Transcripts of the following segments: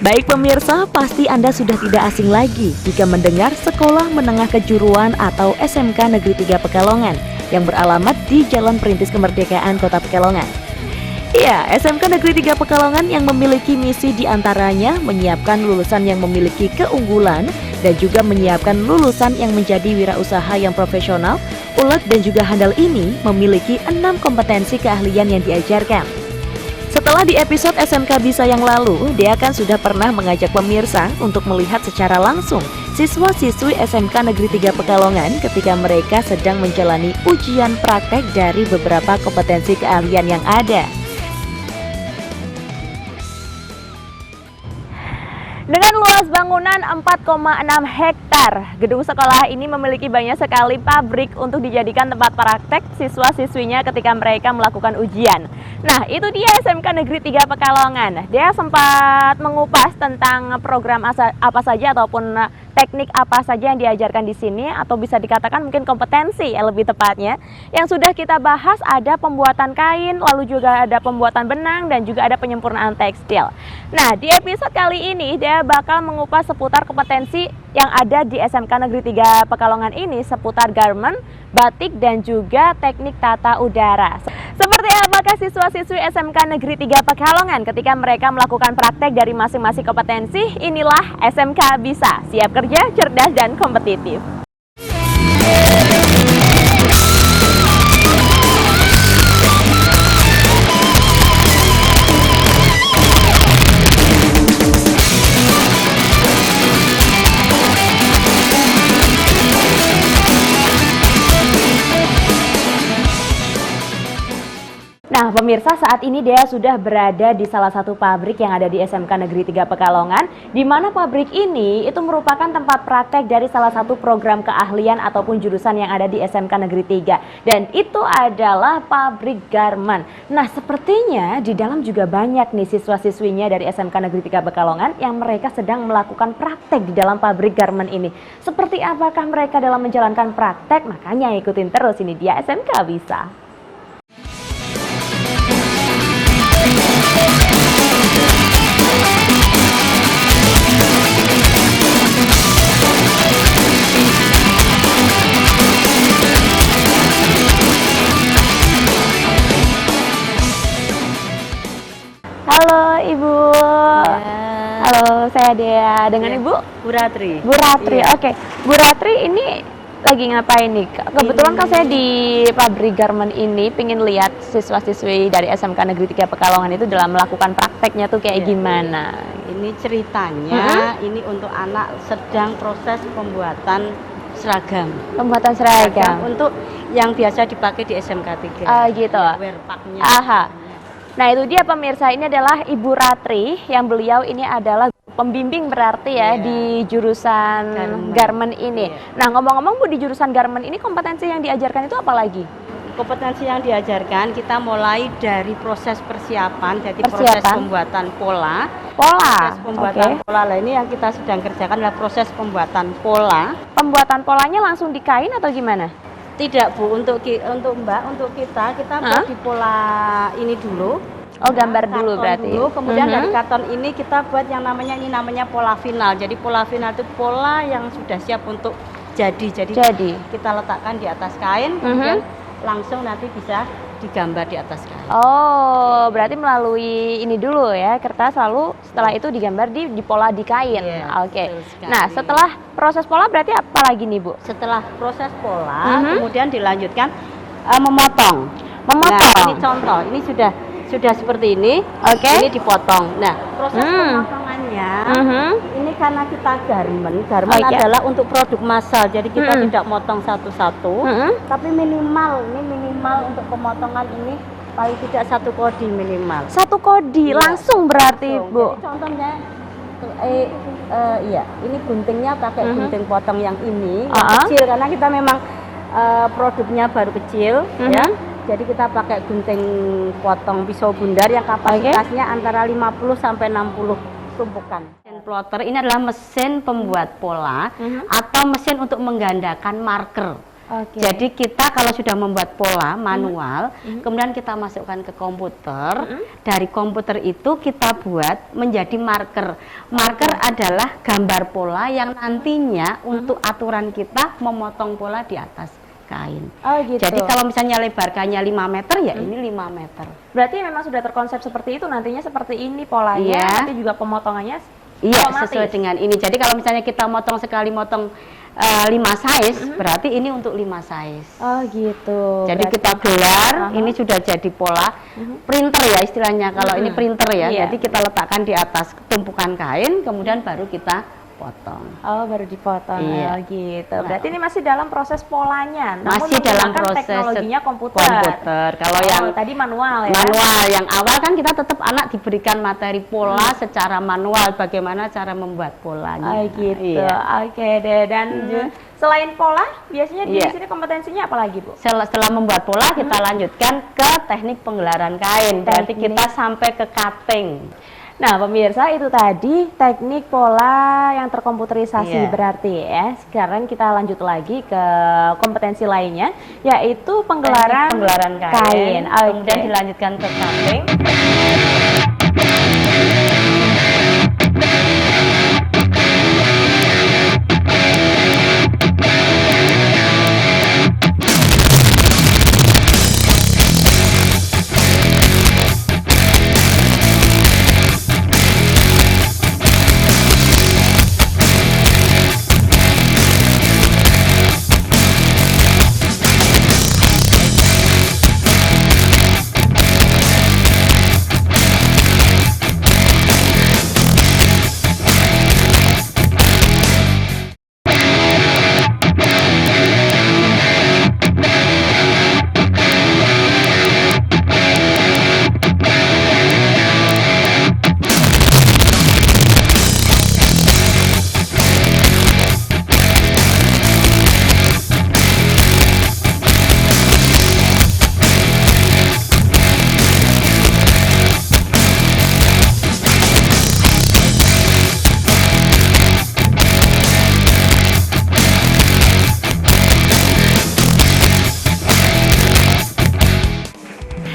Baik pemirsa, pasti Anda sudah tidak asing lagi jika mendengar Sekolah Menengah Kejuruan atau SMK Negeri 3 Pekalongan yang beralamat di Jalan Perintis Kemerdekaan Kota Pekalongan. Ya, SMK Negeri 3 Pekalongan yang memiliki misi diantaranya menyiapkan lulusan yang memiliki keunggulan dan juga menyiapkan lulusan yang menjadi wirausaha yang profesional, ulet dan juga handal ini memiliki 6 kompetensi keahlian yang diajarkan. Setelah di episode SMK Bisa yang lalu, Dea kan sudah pernah mengajak pemirsa untuk melihat secara langsung siswa-siswi SMK Negeri 3 Pekalongan ketika mereka sedang menjalani ujian praktek dari beberapa kompetensi keahlian yang ada. Dengan luas bangunan 4,6 hektar, gedung sekolah ini memiliki banyak sekali pabrik untuk dijadikan tempat praktek siswa-siswinya ketika mereka melakukan ujian. Nah, itu dia SMK Negeri 3 Pekalongan. Dia sempat mengupas tentang program apa saja ataupun teknik apa saja yang diajarkan di sini, atau bisa dikatakan mungkin kompetensi lebih tepatnya. Yang sudah kita bahas ada pembuatan kain, lalu juga ada pembuatan benang dan juga ada penyempurnaan tekstil. Nah, di episode kali ini dia bakal mengupas seputar kompetensi yang ada di SMK Negeri 3 Pekalongan ini seputar garment, batik dan juga teknik tata udara. Seperti apakah siswa-siswi SMK Negeri 3 Pekalongan ketika mereka melakukan praktek dari masing-masing kompetensi? Inilah SMK Bisa, siap kerja, cerdas dan kompetitif. Nah pemirsa, saat ini Dea sudah berada di salah satu pabrik yang ada di SMK Negeri 3 Pekalongan, di mana pabrik ini itu merupakan tempat praktek dari salah satu program keahlian ataupun jurusan yang ada di SMK Negeri 3, dan itu adalah pabrik garment. Nah sepertinya di dalam juga banyak nih siswa-siswinya dari SMK Negeri 3 Pekalongan yang mereka sedang melakukan praktek di dalam pabrik garment ini. Seperti apakah mereka dalam menjalankan praktek? Makanya ikutin terus, ini dia SMK Bisa. Halo Ibu. Ya. Halo, saya Dea. Dengan ya. Ibu? Bu Ratri. Bu Ratri, ya. Oke. Bu Ratri ini lagi ngapain nih? Kebetulan kan saya di pabrik garment ini pingin lihat siswa-siswi dari SMK Negeri 3 Pekalongan itu dalam melakukan prakteknya tuh kayak gimana. Ini ceritanya, ini untuk anak sedang proses pembuatan seragam. Pembuatan seragam. Untuk yang biasa dipakai di SMK 3. Gitu. Wear pack-nya. Aha. Nah itu dia pemirsa, ini adalah Ibu Ratri, yang beliau ini adalah pembimbing berarti ya di jurusan garment ini. Nah ngomong-ngomong Bu, di jurusan garment ini kompetensi yang diajarkan itu apa lagi? Kompetensi yang diajarkan kita mulai dari proses persiapan, jadi proses pembuatan pola. Proses pembuatan pola lah, ini yang kita sedang kerjakan adalah proses pembuatan pola. Pembuatan polanya langsung di kain atau gimana? Tidak Bu, untuk Mbak, untuk kita buat di pola ini dulu. Oh gambar dulu berarti. Dulu, kemudian dari karton ini kita buat yang namanya pola final. Jadi pola final itu pola yang sudah siap untuk jadi. Kita letakkan di atas kain, kemudian langsung nanti bisa digambar di atas kain. Oh, berarti melalui ini dulu ya, kertas, lalu setelah itu digambar di pola di kain. Oke. Nah, setelah proses pola berarti apa lagi nih, Bu? Setelah proses pola, kemudian dilanjutkan memotong. Memotong. Nah, ini contoh. Ini sudah seperti ini. Ini dipotong. Nah, proses pemotongannya ini karena kita garment adalah untuk produk massal. Jadi kita tidak motong satu-satu, tapi minimal untuk pemotongan ini paling tidak 1 kodi minimal. 1 kodi langsung berarti, Bu. Jadi contohnya ini guntingnya pakai gunting potong yang ini kecil, karena kita memang produknya baru kecil ya. Jadi kita pakai gunting potong pisau bundar yang kapasitasnya antara 50 sampai 60 tumpukan. Mesin plotter ini adalah mesin pembuat pola atau mesin untuk menggandakan marker. Oke. Jadi kita kalau sudah membuat pola manual, kemudian kita masukkan ke komputer, dari komputer itu kita buat menjadi marker. Marker adalah gambar pola yang nantinya untuk aturan kita memotong pola di atas kain. Oh gitu. Jadi kalau misalnya lebar kainnya 5 meter, ya ini 5 meter. Berarti memang sudah terkonsep seperti itu, nantinya seperti ini polanya, Iya. tapi juga pemotongannya Iya, otomatis. sesuai dengan ini. Jadi kalau misalnya kita motong sekali motong 5 size, berarti ini untuk 5 size. Oh gitu. Jadi Berarti- kita gelar, ini sudah jadi pola printer ya istilahnya. Kalau ini printer ya, Iya. jadi kita letakkan di atas tumpukan kain, kemudian baru kita potong. Oh, baru dipotong. Iya. Oh gitu. Berarti ini masih dalam proses polanya, namun Masih dalam menggunakan proses teknologinya komputer. Kalau Oh, yang tadi manual ya. manual, yang awal kan kita tetap anak diberikan materi pola secara manual, bagaimana cara membuat polanya. Oh gitu. Iya. Oke deh. Dan selain pola, biasanya di Iya. sini kompetensinya apa lagi, Bu? Setelah membuat pola, kita lanjutkan ke teknik penggelaran kain. Berarti Teknik. kita sampai ke cutting. Nah, pemirsa, itu tadi teknik pola yang terkomputerisasi Iya. berarti ya. Sekarang kita lanjut lagi ke kompetensi lainnya, yaitu penggelaran, Teknik penggelaran kain. Oke. Kemudian dilanjutkan ke cutting.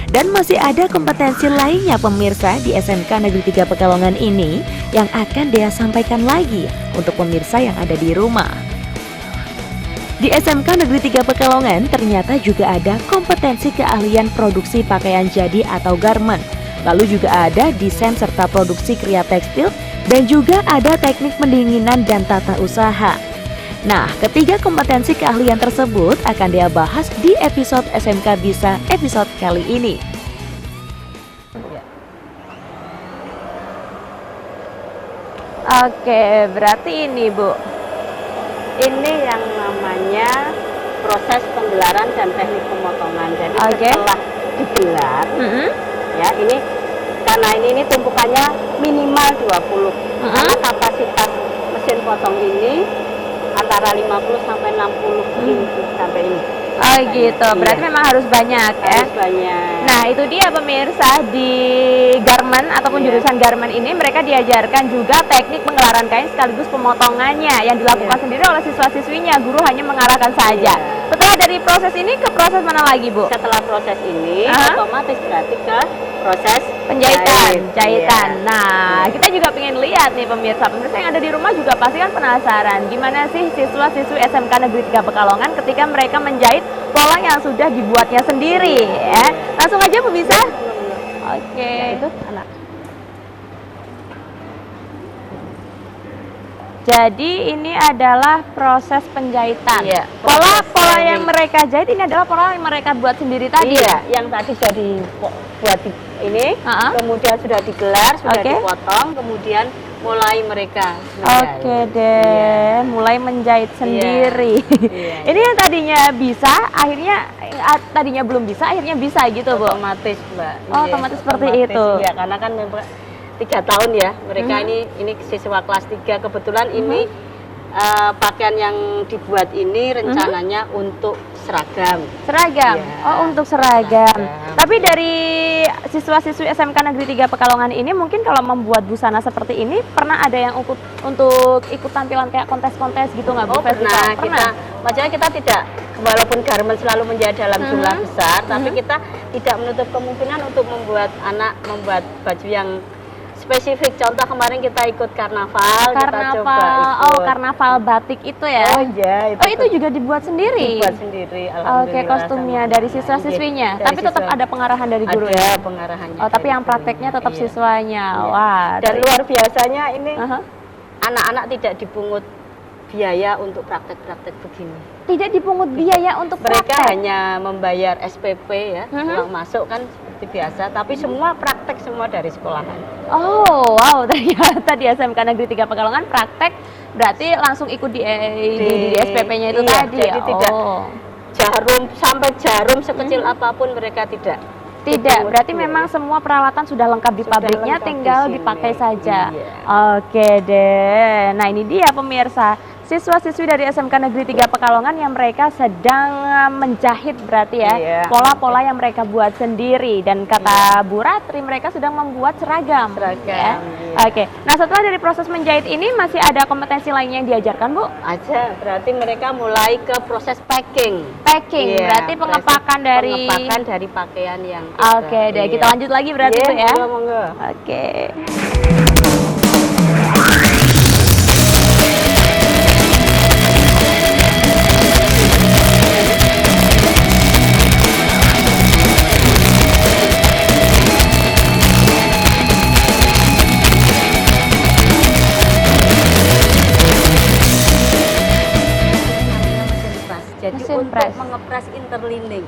Dan masih ada kompetensi lainnya pemirsa di SMK Negeri 3 Pekalongan ini yang akan Dea sampaikan lagi untuk pemirsa yang ada di rumah. Di SMK Negeri 3 Pekalongan ternyata juga ada kompetensi keahlian produksi pakaian jadi atau garment. Lalu juga ada desain serta produksi kria tekstil dan juga ada teknik pendinginan dan tata usaha. Nah, ketiga kompetensi keahlian tersebut akan Dea bahas di episode SMK Bisa episode kali ini. Oke, berarti ini Bu. Ini yang namanya proses penggelaran dan teknik pemotongan. Jadi Oke. setelah digelar, ya ini karena ini tumpukannya minimal 20. Karena kapasitas mesin potong ini antara 50 sampai 60 inci sampai ini. Oh gitu, berarti memang harus banyak ya. Harus banyak. Nah itu dia pemirsa, di garment ataupun jurusan garment ini mereka diajarkan juga teknik penggelaran kain sekaligus pemotongannya yang dilakukan sendiri oleh siswa-siswinya. Guru hanya mengarahkan saja. Setelah dari proses ini ke proses mana lagi Bu? Setelah proses ini otomatis berarti ke proses Penjahitan, jahitan. Iya. Nah, kita juga pengen lihat nih pemirsa yang ada di rumah juga pasti kan penasaran gimana sih siswa-siswi SMK Negeri 3 Pekalongan ketika mereka menjahit pola yang sudah dibuatnya sendiri ya. Langsung aja pemirsa. Oke. Itu anak. Jadi ini adalah proses penjahitan. Iya, Pola proses yang mereka jahit ini adalah pola yang mereka buat sendiri tadi. Iya, yang tadi sudah dibuat ini, kemudian sudah digelar, sudah Oke. dipotong, kemudian mulai mereka Oke menjahit. deh, mulai menjahit sendiri. Iya. Ini yang tadinya bisa, akhirnya tadinya belum bisa, akhirnya bisa gitu Bu. Otomatis Mbak. Oh, otomatis seperti itu. Iya, karena kan 3 tahun ya mereka ini siswa kelas 3 kebetulan ini pakaian yang dibuat ini rencananya untuk seragam. Seragam. Iya. Oh, untuk seragam. Seragam. Tapi dari siswa-siswi SMK Negeri 3 Pekalongan ini mungkin kalau membuat busana seperti ini pernah ada yang untuk ikut tampilan kayak kontes-kontes gitu nggak Bu? Oh, Festival? pernah. Makanya kita tidak walaupun garment selalu menjadi dalam jumlah besar, tapi kita tidak menutup kemungkinan untuk membuat baju yang spesifik. Contoh kemarin kita ikut karnaval, kita coba ikut. Oh, karnaval batik itu ya? Oh iya. Itu juga dibuat sendiri? Dibuat sendiri, Oke, kostumnya dari siswa-siswinya? Tapi tetap ada pengarahan dari guru? Ada pengarahannya. Oh, tapi yang prakteknya tetap siswanya? Wah. Dan luar biasanya ini, anak-anak tidak dipungut biaya untuk praktek-praktek begini. Tidak dipungut biaya untuk Mereka praktek? hanya membayar SPP ya, uang masuk kan seperti biasa, tapi semua praktek semua dari sekolahan. Oh, wow, ternyata di SMK Negeri 3 Pekalongan praktek berarti langsung ikut di SPP-nya itu tadi. Jadi tidak sampai jarum sekecil apapun mereka tidak. Tidak, berarti memang semua peralatan sudah lengkap di pabriknya, tinggal dipakai saja. Oke deh. Nah, ini dia pemirsa, siswa-siswi dari SMK Negeri 3 Pekalongan yang mereka sedang menjahit berarti ya, pola-pola yang mereka buat sendiri, dan kata Bu Ratri mereka sedang membuat seragam. Ya? Oke. Nah, setelah dari proses menjahit ini masih ada kompetensi lainnya yang diajarkan, Bu? Ada, berarti mereka mulai ke proses packing. Berarti pengepakan dari pakaian yang Oke deh, kita lanjut lagi berarti Bu ya. Monggo. Oke. Jadi Mesin untuk press. mengepres interlining.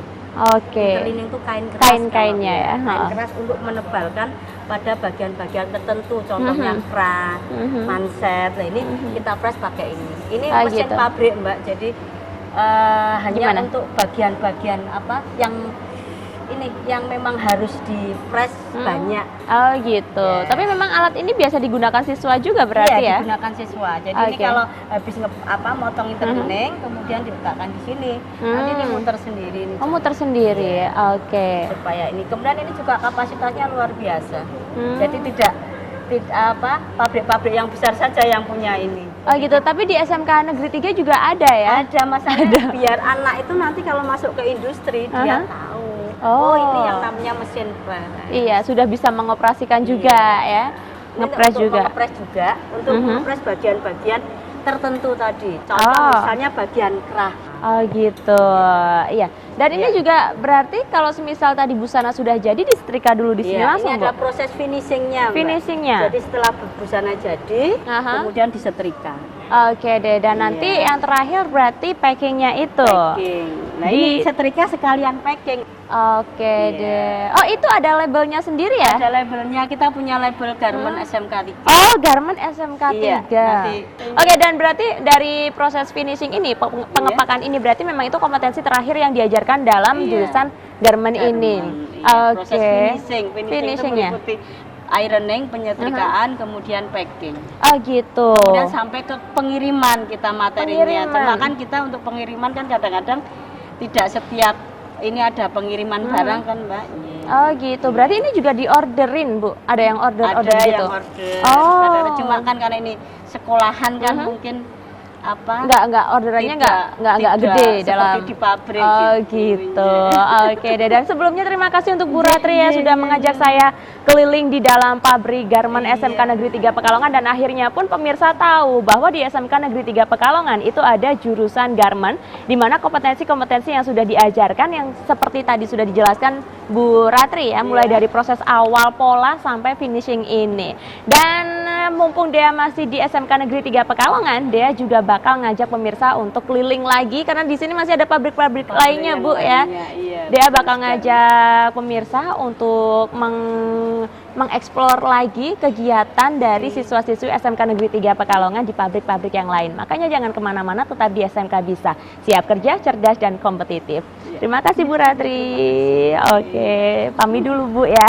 Oke. Interlining itu kain keras. Kain-kainnya ya. Kain keras untuk menebalkan pada bagian-bagian tertentu. Contohnya kras, manset. Nah, ini kita press pakai ini. Ini mesin gitu. pabrik, Mbak. Jadi hanya untuk bagian-bagian yang memang harus di press banyak. Oh gitu. Tapi memang alat ini biasa digunakan siswa juga berarti ya? Digunakan siswa. Jadi ini kalau habis motong interlining, kemudian diletakkan di sini. Nanti ini muter sendiri. Oh, muter sendiri. Oke. Supaya ini. Kemudian ini juga kapasitasnya luar biasa. Jadi tidak pabrik-pabrik yang besar saja yang punya ini. Oh gitu. Tapi di SMK Negeri 3 juga ada ya? Ada, masalahnya biar anak itu nanti kalau masuk ke industri dia tahu. Oh, ini yang namanya mesin press. Iya, sudah bisa mengoperasikan juga ya. Ngepres juga. Ngepres juga untuk mengepres bagian-bagian tertentu tadi. Contoh misalnya bagian kerah. Oh gitu. Iya. Dan ini juga berarti kalau semisal tadi busana sudah jadi disetrika dulu di sini langsung, ini ada proses finishingnya. Finishingnya. Jadi setelah busana jadi, kemudian disetrika. Oke deh. Dan nanti yang terakhir berarti packingnya itu. Packing. Nah, ini setrika sekalian packing. Oke deh. Oh, itu ada labelnya sendiri ya? Ada labelnya. Kita punya label Garment SMK 3. Oh, Garment SMK 3. Oke, dan berarti dari proses finishing ini, pengepakan ini berarti memang itu kompetensi terakhir yang diajarkan dalam jurusan Garment ini. Oke. Finishingnya meliputi ironing, penyetrikaan, kemudian packing. Oh gitu. Kemudian sampai ke pengiriman kita materinya. Cuma kan kita untuk pengiriman kan kadang-kadang tidak setiap ini ada pengiriman barang kan, Mbak. Oh gitu. Berarti ini juga diorderin, Bu? Ada yang order gitu? Ada yang order. Oh. Cuma kan karena ini sekolahan kan mungkin enggak orderannya enggak gede dalam di pabrik. Oh gitu. Oke deh. Dan sebelumnya terima kasih untuk Bu Ratri ya sudah mengajak saya keliling di dalam pabrik Garment SMK Negeri 3 Pekalongan, dan akhirnya pun pemirsa tahu bahwa di SMK Negeri 3 Pekalongan itu ada jurusan garment di mana kompetensi-kompetensi yang sudah diajarkan yang seperti tadi sudah dijelaskan Bu Ratri ya, mulai dari proses awal pola sampai finishing ini. Dan mumpung dia masih di SMK Negeri 3 Pekalongan, dia juga bakal ngajak pemirsa untuk keliling lagi karena di sini masih ada pabrik-pabrik lainnya, Bu ya. Dia bakal ngajak pemirsa untuk mengeksplor lagi kegiatan dari siswa-siswi SMK Negeri 3 Pekalongan di pabrik-pabrik yang lain. Makanya jangan kemana-mana, tetap di SMK Bisa. Siap kerja, cerdas, dan kompetitif. Terima kasih Bu Ratri. Oke, pamit dulu Bu ya.